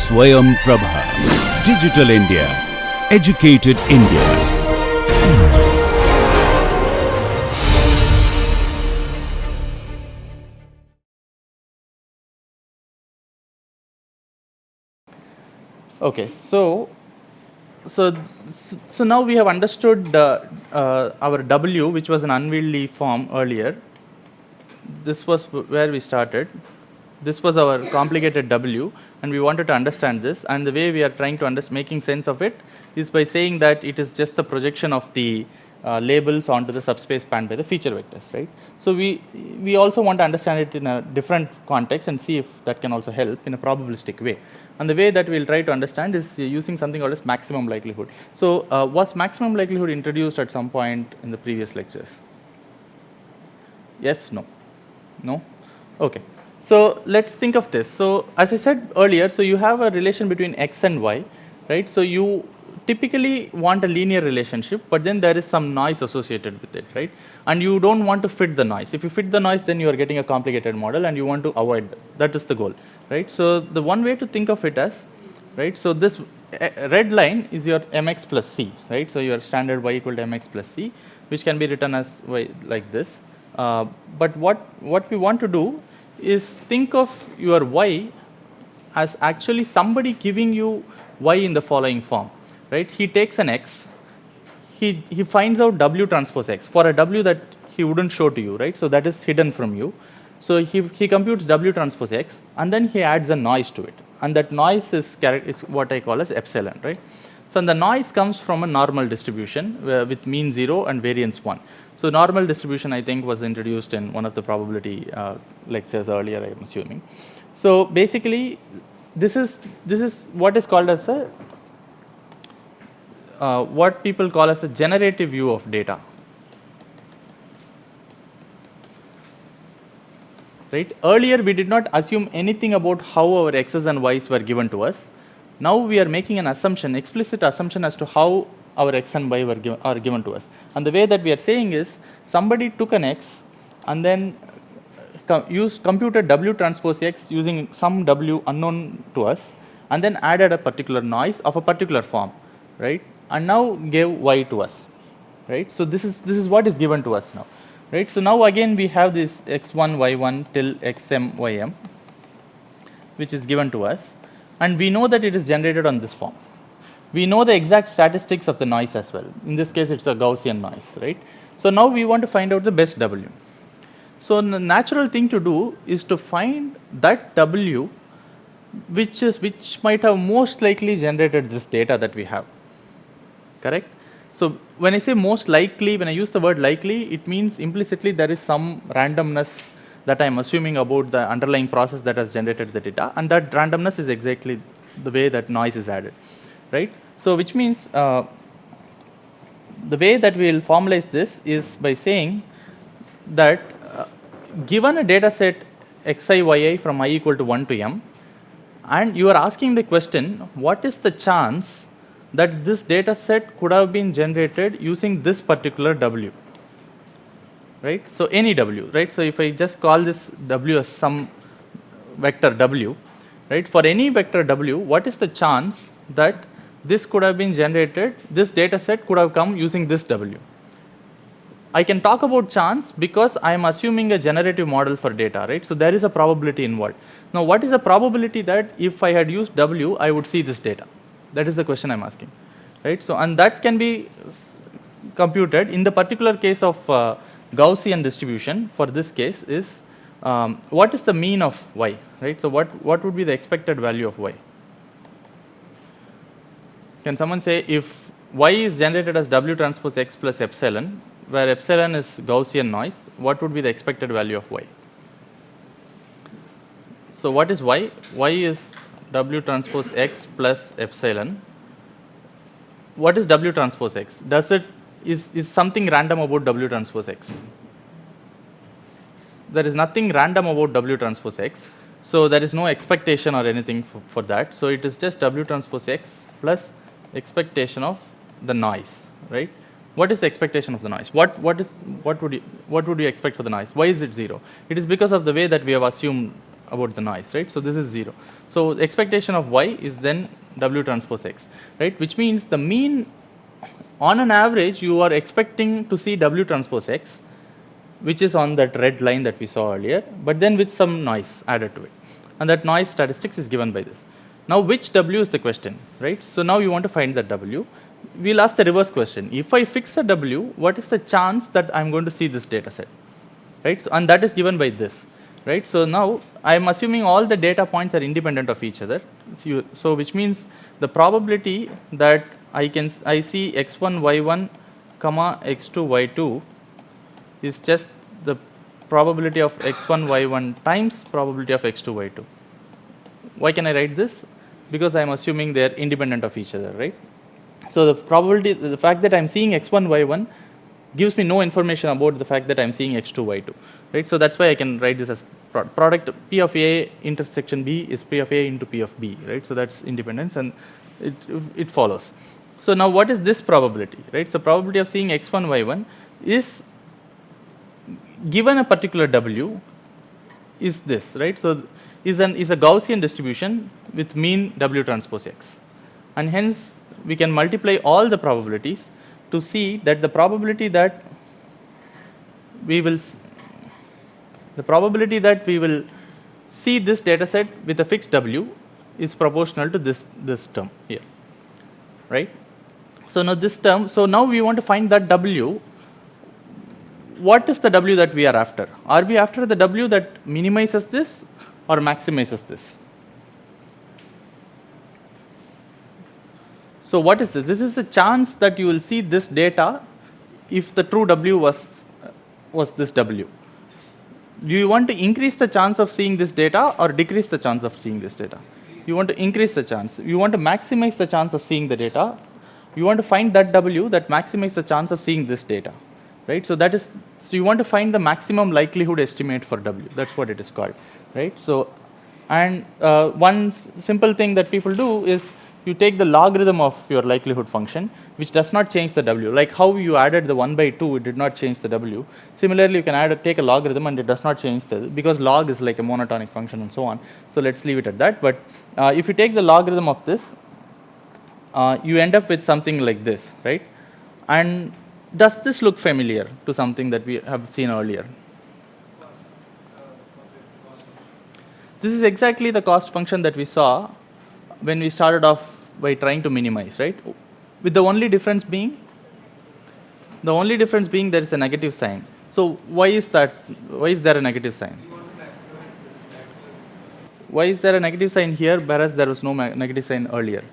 Swayam Prabha. Digital India. Educated India. Okay, so now we have understood our W, which was an unwieldy form earlier. This was where we started. This was our complicated W, and we wanted to understand this. And the way we are trying to making sense of it is by saying that it is just the projection of the labels onto the subspace spanned by the feature vectors, right? So we also want to understand it in a different context and see if that can also help in a probabilistic way. And the way that we'll try to understand is using something called as maximum likelihood. So was maximum likelihood introduced at some point in the previous lectures? Yes, no? No? Okay. So let's think of this. So as I said earlier, so you have a relation between x and y, right? So you typically want a linear relationship, but then there is some noise associated with it, right? And you don't want to fit the noise. If you fit the noise, then you are getting a complicated model, and you want to avoid that. That is the goal, right? So the one way to think of it as, right? So this red line is your mx plus c, right? So your standard y equal to mx plus c, which can be written as y like this. But what we want to do is think of your y as actually somebody giving you y in the following form, right? He takes an x, he finds out w transpose x for a w that he wouldn't show to you, right? So that is hidden from you. So he computes w transpose x, and then he adds a noise to it, and that noise is what I call as epsilon, right? So the noise comes from a normal distribution with mean 0 and variance 1. So normal distribution, I think, was introduced in one of the probability lectures earlier, I am assuming. So basically, this is what is called as a what people call as a generative view of data, right? Earlier, we did not assume anything about how our x's and y's were given to us. Now we are making an assumption, explicit assumption, as to how our x and y are given to us. And the way that we are saying is, somebody took an x and then computed w transpose x using some w unknown to us, and then added a particular noise of a particular form, right? And now gave y to us, right? So this is what is given to us now, right? So now again we have this x1 y1 till xm ym, which is given to us, and we know that it is generated on this form. We know the exact statistics of the noise as well. In this case, it's a Gaussian noise, right? So now we want to find out the best W. So the natural thing to do is to find that W which might have most likely generated this data that we have. Correct? So when I say most likely, when I use the word likely, it means implicitly there is some randomness that I am assuming about the underlying process that has generated the data, and that randomness is exactly the way that noise is added. Right? So which means the way that we will formalize this is by saying that given a data set xi yi from I equal to 1 to m, and you are asking the question, what is the chance that this data set could have been generated using this particular w, right? So any w, right? So if I just call this w as some vector w, right? For any vector w, what is the chance that this could have been generated, this data set could have come using this W? I can talk about chance because I am assuming a generative model for data, right? So there is a probability involved. Now what is the probability that if I had used W, I would see this data? That is the question I am asking, right? So and that can be computed in the particular case of Gaussian distribution. For this case is what is the mean of y, right? So what would be the expected value of y? Can someone say if y is generated as w transpose x plus epsilon, where epsilon is Gaussian noise, what would be the expected value of y? So what is y? Y is w transpose x plus epsilon. What is w transpose x? Is something random about w transpose x? There is nothing random about w transpose x. So there is no expectation or anything for that. So it is just w transpose x plus expectation of the noise, right? What is the expectation of the noise? What would you expect for the noise? Why is it 0? It is because of the way that we have assumed about the noise, right? So this is 0. So expectation of y is then W transpose X, right? Which means the mean, on an average, you are expecting to see W transpose X, which is on that red line that we saw earlier, but then with some noise added to it. And that noise statistics is given by this. Now, which W is the question, right? So now you want to find that W. We'll ask the reverse question. If I fix a W, what is the chance that I'm going to see this data set, right? So, and that is given by this, right? So now I'm assuming all the data points are independent of each other. So which means the probability that I see x1, y1, comma x2, y2 is just the probability of x1, y1 times probability of x2, y2. Why can I write this? Because I am assuming they are independent of each other, right? So the probability, the fact that I am seeing x1, y1 gives me no information about the fact that I am seeing x2, y2, right? So that's why I can write this as product P of A intersection B is P of A into P of B, right? So that's independence, and it follows. So now what is this probability, right? So probability of seeing x1, y1 is given a particular W is this, right? So is a Gaussian distribution with mean W transpose X, and hence we can multiply all the probabilities to see that the probability that we will see this data set with a fixed W is proportional to this term here, right? So now this term, so now we want to find that W. What is the W that we are after? Are we after the W that minimizes this or maximizes this? So what is this? This is the chance that you will see this data if the true W was this W. Do you want to increase the chance of seeing this data or decrease the chance of seeing this data? You want to increase the chance. You want to maximize the chance of seeing the data. You want to find that W that maximizes the chance of seeing this data, right? So that is, so you want to find the maximum likelihood estimate for W. That's what it is called, right? So, and one simple thing that people do is you take the logarithm of your likelihood function, which does not change the W. Like how you added the 1 by 2, it did not change the W. Similarly, you can take a logarithm and it does not change because log is like a monotonic function and so on. So let's leave it at that. But if you take the logarithm of this, you end up with something like this, right? And does this look familiar to something that we have seen earlier? This is exactly the cost function that we saw when we started off by trying to minimize, right? With the only difference being there is a negative sign. So why is that? Why is there a negative sign? Why is there a negative sign here whereas there was no negative sign earlier?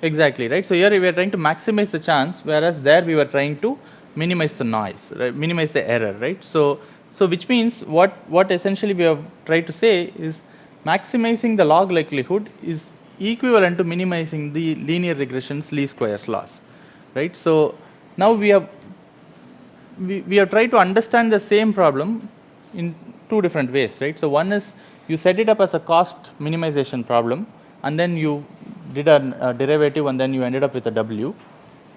Exactly, right? So here we are trying to maximize the chance, whereas there we were trying to minimize the noise, right? Minimize the error, right? So which means what essentially we have tried to say is maximizing the log likelihood is equivalent to minimizing the linear regression's least squares loss, right? So now we have tried to understand the same problem in two different ways, right? So one is you set it up as a cost minimization problem, and then you did a derivative, and then you ended up with a W,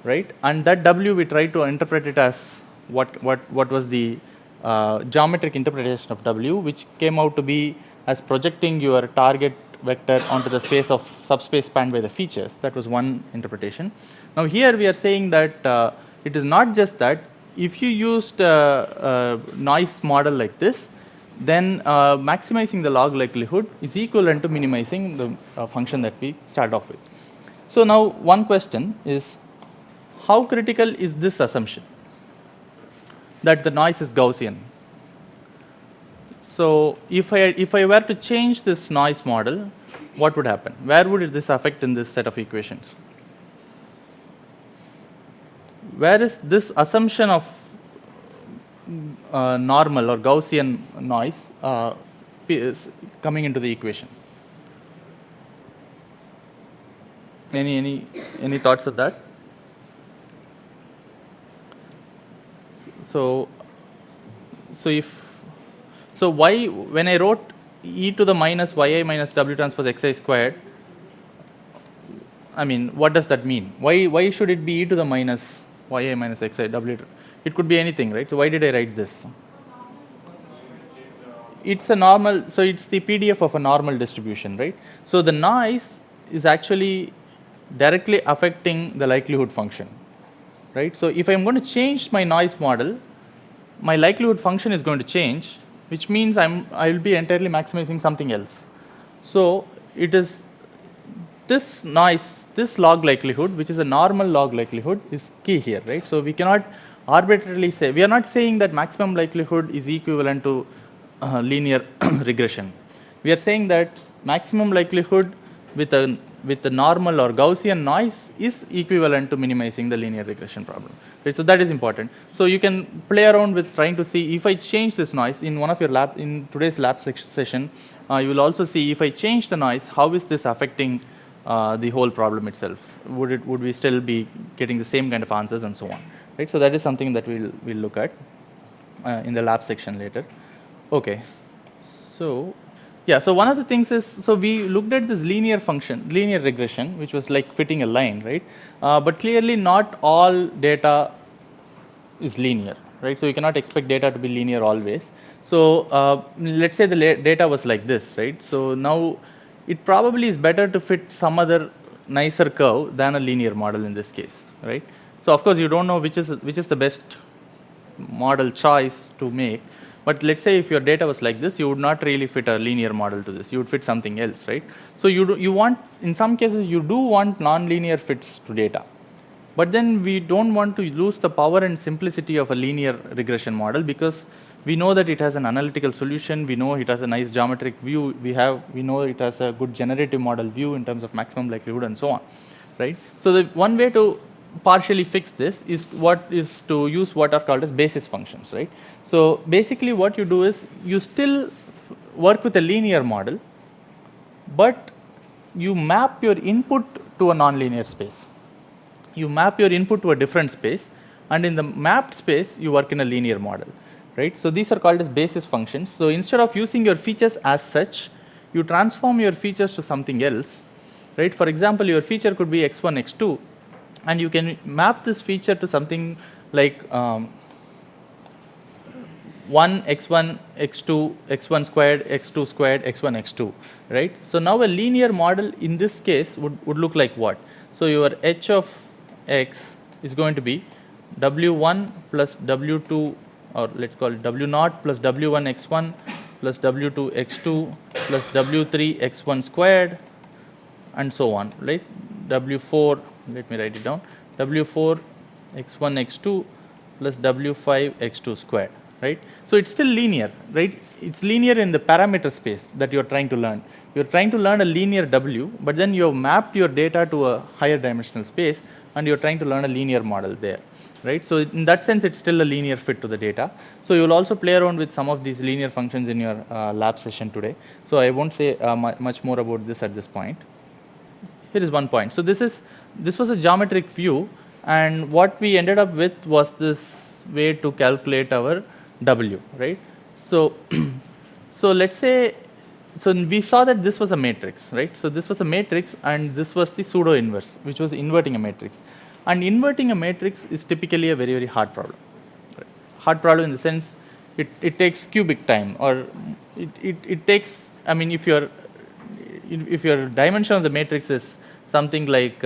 right? And that W we tried to interpret it as what was the geometric interpretation of W, which came out to be as projecting your target vector onto the space of subspace spanned by the features. That was one interpretation. Now here we are saying that it is not just that. If you used a noise model like this, then maximizing the log likelihood is equivalent to minimizing the function that we start off with. So now one question is, how critical is this assumption that the noise is Gaussian? So if I were to change this noise model, what would happen? Where would this affect in this set of equations? Where is this assumption of normal or Gaussian noise is coming into the equation? Any thoughts of that? So why, when I wrote e to the minus yi minus w transpose xi squared, I mean, what does that mean? Why should it be e to the minus yi minus xi w? It could be anything, right? So why did I write this? It's a normal, so it's the PDF of a normal distribution, right? So the noise is actually directly affecting the likelihood function, right? So if I'm going to change my noise model, my likelihood function is going to change, which means I will be entirely maximizing something else. So it is this noise, this log likelihood, which is a normal log likelihood, is key here, right? So we cannot arbitrarily say, we are not saying that maximum likelihood is equivalent to linear regression. We are saying that maximum likelihood with a normal or Gaussian noise is equivalent to minimizing the linear regression problem. Right? So that is important. So you can play around with trying to see if I change this noise in one of your lab, in today's lab session, you will also see if I change the noise, how is this affecting the whole problem itself? Would we still be getting the same kind of answers and so on? Right? So that is something that we'll look at in the lab section later. Okay. So yeah, so one of the things is, so we looked at this linear function, linear regression, which was like fitting a line, right? But clearly not all data is linear, right? So you cannot expect data to be linear always. So let's say the data was like this, right? So now it probably is better to fit some other nicer curve than a linear model in this case, right? So of course you don't know which is the best model choice to make. But let's say if your data was like this, you would not really fit a linear model to this. You would fit something else, right? So you want, in some cases, you do want non-linear fits to data. But then we don't want to lose the power and simplicity of a linear regression model, because we know that it has an analytical solution. We know it has a nice geometric view. We know it has a good generative model view in terms of maximum likelihood and so on, right? So the one way to partially fix this is to use what are called as basis functions, right? So basically what you do is you still work with a linear model, but you map your input to a nonlinear space. You map your input to a different space, and in the mapped space you work in a linear model, right? So these are called as basis functions. So instead of using your features as such, you transform your features to something else, right? For example, your feature could be x1, x2, and you can map this feature to something like 1, x1, x2, x1 squared, x2 squared, x1, x2, right? So now a linear model in this case would look like what? So your h of x is going to be w1 plus w2, or let's call it w0 plus w1 x1 plus w2 x2 plus w3 x1 squared, and so on, right? w4, let me write it down, w4 x1 x2 plus w5 x2 squared, right? So it's still linear, right? It's linear in the parameter space that you're trying to learn. You're trying to learn a linear w, but then you've mapped your data to a higher dimensional space, and you're trying to learn a linear model there, right? So in that sense, it's still a linear fit to the data. So you'll also play around with some of these linear functions in your lab session today. So I won't say much more about this at this point. Here is one point. So this was a geometric view, and what we ended up with was this way to calculate our W, right? So, so let's say, so we saw that this was a matrix, right? So this was a matrix, and this was the pseudo inverse, which was inverting a matrix. And inverting a matrix is typically a very, very hard problem. Right? Hard problem in the sense it takes cubic time, or it takes, I mean, if your dimension of the matrix is something like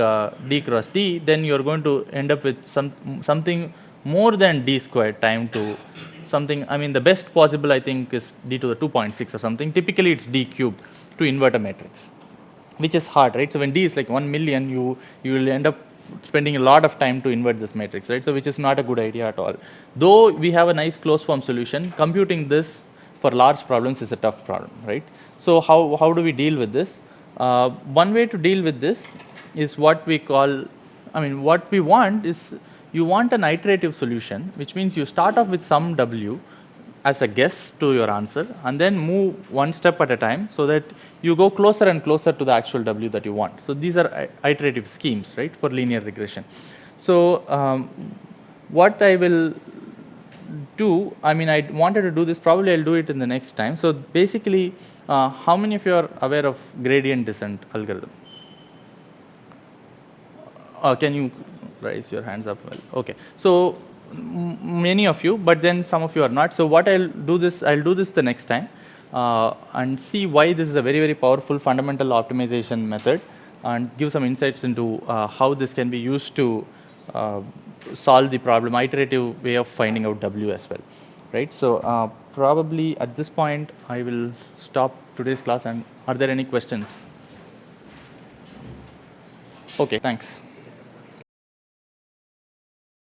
d cross d, then you're going to end up with something more than d squared time to something. I mean, the best possible, I think, is d to the 2.6 or something. Typically it's d cubed to invert a matrix, which is hard, right? So when d is like 1 million, you will end up spending a lot of time to invert this matrix, right? So which is not a good idea at all. Though we have a nice closed form solution, computing this for large problems is a tough problem, right? So how do we deal with this? One way to deal with this is what we call, I mean, what we want is, you want an iterative solution, which means you start off with some w as a guess to your answer, and then move one step at a time, so that you go closer and closer to the actual w that you want. So these are iterative schemes, right, for linear regression. So what I will do, I mean, I wanted to do this, probably I'll do it in the next time. So basically, how many of you are aware of gradient descent algorithm? Can you raise your hands up? Well, okay. So many of you, but then some of you are not. So what I'll do this the next time and see why this is a very, very powerful fundamental optimization method, and give some insights into how this can be used to solve the problem, iterative way of finding out W as well, right? So probably at this point, I will stop today's class. And are there any questions? Okay, thanks.